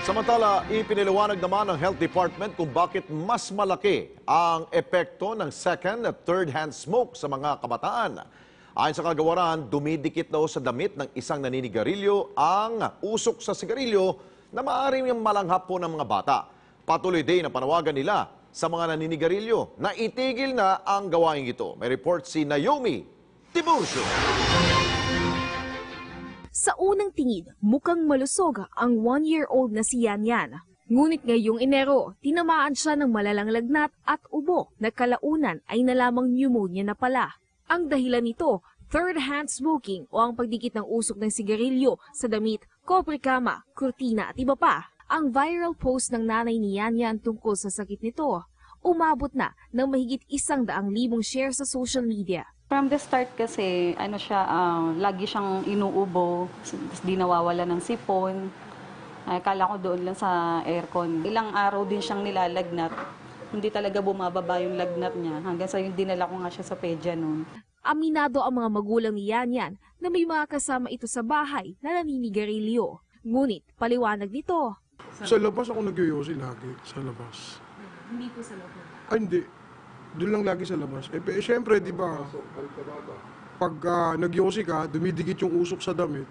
Samantala, ipiniliwanag naman ng Health Department kung bakit mas malaki ang epekto ng second at third-hand smoke sa mga kabataan. Ayon sa kagawaran, dumidikit daw sa damit ng isang naninigarilyo ang usok sa sigarilyo na maaaring malanghap po ng mga bata. Patuloy din ang panawagan nila sa mga naninigarilyo na itigil na ang gawain ito. May report si Naomi Tiburcio. Sa unang tingin, mukhang malusog ang 1-year-old na si Yan Yan. Ngunit ngayong Enero, tinamaan siya ng malalang lagnat at ubo na kalaunan ay nalamang pneumonia na pala. Ang dahilan nito, third-hand smoking o ang pagdikit ng usok ng sigarilyo sa damit, kobre-kama, kurtina at iba pa. Ang viral post ng nanay ni Yan Yan tungkol sa sakit nito, umabot na ng mahigit 100,000 share sa social media. From the start kasi, lagi siyang inuubo, di nawawala ng sipon. Kala ko doon lang sa aircon. Ilang araw din siyang nilalagnat. Hindi talaga bumababa yung lagnat niya. Hanggang sa yung dinala ko nga siya sa pedya noon. Aminado ang mga magulang ni Yan Yan na may mga kasama ito sa bahay na naninigarilyo. Ngunit paliwanag nito. Sa labas ako nag-yoyosi lagi, sa labas. Hindi po sa loob. Hindi. Doon lang lagi sa labas. Siyempre, di ba, pag nag-yosi ka, dumidikit yung usok sa damit,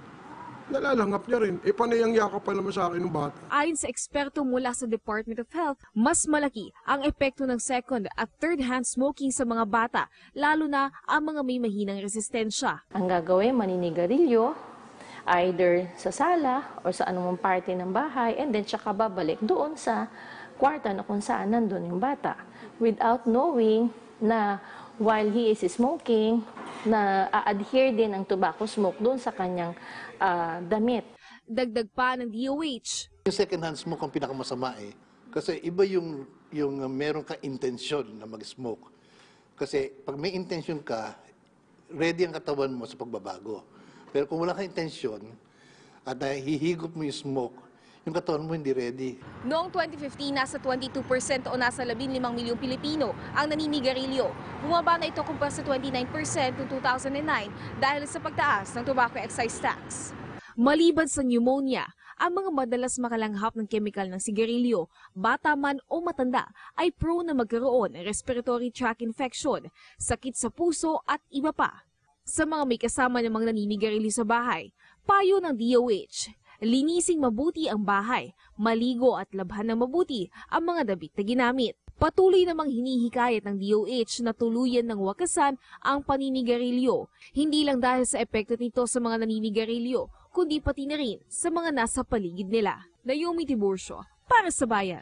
nalalanghap niya rin. Panayang yakap pa naman sa akin ng bata. Ayon sa eksperto mula sa Department of Health, mas malaki ang epekto ng second at third-hand smoking sa mga bata, lalo na ang mga may mahinang resistensya. Ang gagawin, maninigarilyo, either sa sala o sa anumang parte ng bahay, and then tsaka babalik doon sa kwarto na kung saan nandun yung bata. Without knowing na while he is smoking, na a-adhere din ang tobacco smoke doon sa kanyang damit. Dagdag pa ng DOH. Yung second-hand smoke ang pinakamasama eh. Kasi iba yung meron kang intensyon na mag-smoke. Kasi pag may intensyon ka, ready ang katawan mo sa pagbabago. Pero kung wala kang intensyon at nahihigop mo yung smoke, yung katawan mo hindi ready. Noong 2015, nasa 22% o nasa 15 milyong Pilipino ang naninigarilyo. Bumaba na ito kumpara sa 29% noong 2009 dahil sa pagtaas ng tobacco excise tax. Maliban sa pneumonia, ang mga madalas makalanghap ng kemikal ng sigarilyo, bata man o matanda, ay prone na magkaroon ng respiratory tract infection, sakit sa puso at iba pa. Sa mga may kasama namang naninigarilyo sa bahay, payo ng DOH, linising mabuti ang bahay, maligo at labhan ng mabuti ang mga damit na ginamit. Patuloy namang hinihikayat ng DOH na tuluyan ng wakasan ang paninigarilyo, hindi lang dahil sa epekto nito sa mga naninigarilyo, kundi pati na rin sa mga nasa paligid nila. Naomi Tiburcio, para sa Bayan.